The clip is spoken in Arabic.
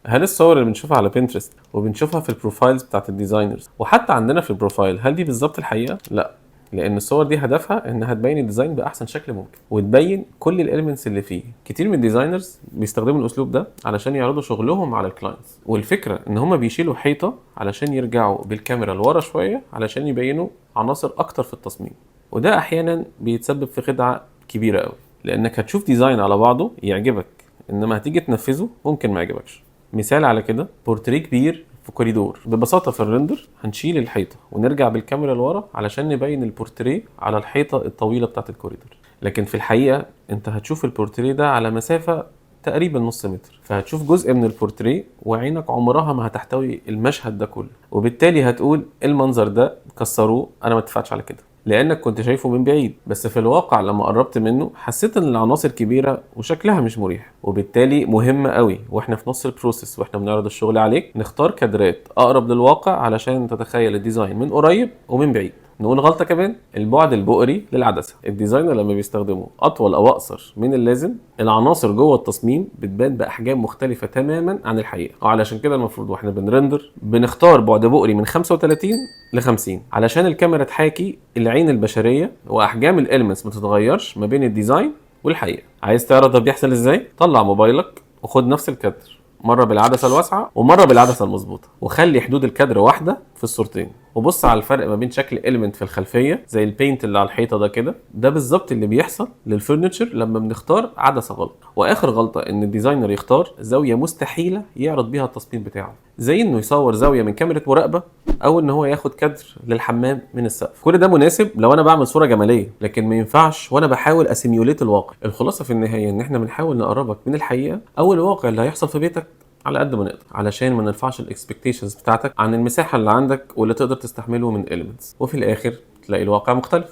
هل الصور اللي بنشوفها على بنترست وبنشوفها في البروفايلز بتاعت الديزاينرز وحتى عندنا في البروفايل، هل دي بالظبط الحقيقه؟ لا، لان الصور دي هدفها انها تبين الديزاين باحسن شكل ممكن وتبين كل الاليمنتس اللي فيه. كتير من الديزاينرز بيستخدموا الاسلوب ده علشان يعرضوا شغلهم على الكلاينتس، والفكره ان هم بيشيلوا حيطه علشان يرجعوا بالكاميرا لورا شويه علشان يبينوا عناصر اكتر في التصميم. وده احيانا بيتسبب في خدعه كبيره قوي، لانك هتشوف ديزاين على بعضه يعجبك، انما هتيجي تنفذه ممكن ما يعجبكش. مثال على كده بورتريه كبير في كوريدور. ببساطه في الريندر هنشيل الحيطه ونرجع بالكاميرا لورا علشان نبين البورتريه على الحيطه الطويله بتاعه الكوريدور، لكن في الحقيقه انت هتشوف البورتريه ده على مسافه تقريبا نص متر، فهتشوف جزء من البورتريه وعينك عمرها ما هتحتوي المشهد ده كله، وبالتالي هتقول المنظر ده كسروه، انا ما اتفقتش على كده، لانك كنت شايفه من بعيد. بس في الواقع لما قربت منه حسيت ان العناصر كبيره وشكلها مش مريح. وبالتالي مهم قوي واحنا في نص البروسيس واحنا بنعرض الشغل عليك نختار كادرات اقرب للواقع علشان تتخيل الديزاين من قريب ومن بعيد. نقول غلطه كمان، البعد البؤري للعدسه. الديزاينر لما بيستخدمه اطول او اقصر من اللازم، العناصر جوه التصميم بتبان باحجام مختلفه تماما عن الحقيقه، وعلشان كده المفروض واحنا بنرندر بنختار بعد بؤري من 35 ل 50 علشان الكاميرا تحاكي العين البشريه، واحجام الاليمنتس ما تتغيرش ما بين الديزاين والحقيقه. عايز تعرف ده بيحصل ازاي؟ طلع موبايلك وخد نفس الكادر مره بالعدسه الواسعه ومره بالعدسه المظبوطه، وخلي حدود الكادر واحده في الصورتين، وبص على الفرق ما بين شكل اليمنت في الخلفيه زي البينت اللي على الحيطه ده كده. ده بالظبط اللي بيحصل للفرنتشر لما بنختار عدسه غلط. واخر غلطه ان الديزاينر يختار زاويه مستحيله يعرض بيها التصميم بتاعه، زي انه يصور زاويه من كاميرا مراقبه او ان هو ياخد كادر للحمام من السقف. كل ده مناسب لو انا بعمل صوره جماليه، لكن ما ينفعش وانا بحاول اسيميوليت الواقع. الخلاصه في النهايه ان احنا بنحاول نقربك من الحقيقه او الواقع اللي هيحصل في بيتك على قد ما نقدر، علشان ما نرفعش الاكسبكتيشنز بتاعتك عن المساحه اللي عندك واللي تقدر تستحمله من elements، وفي الاخر تلاقي الواقع مختلف.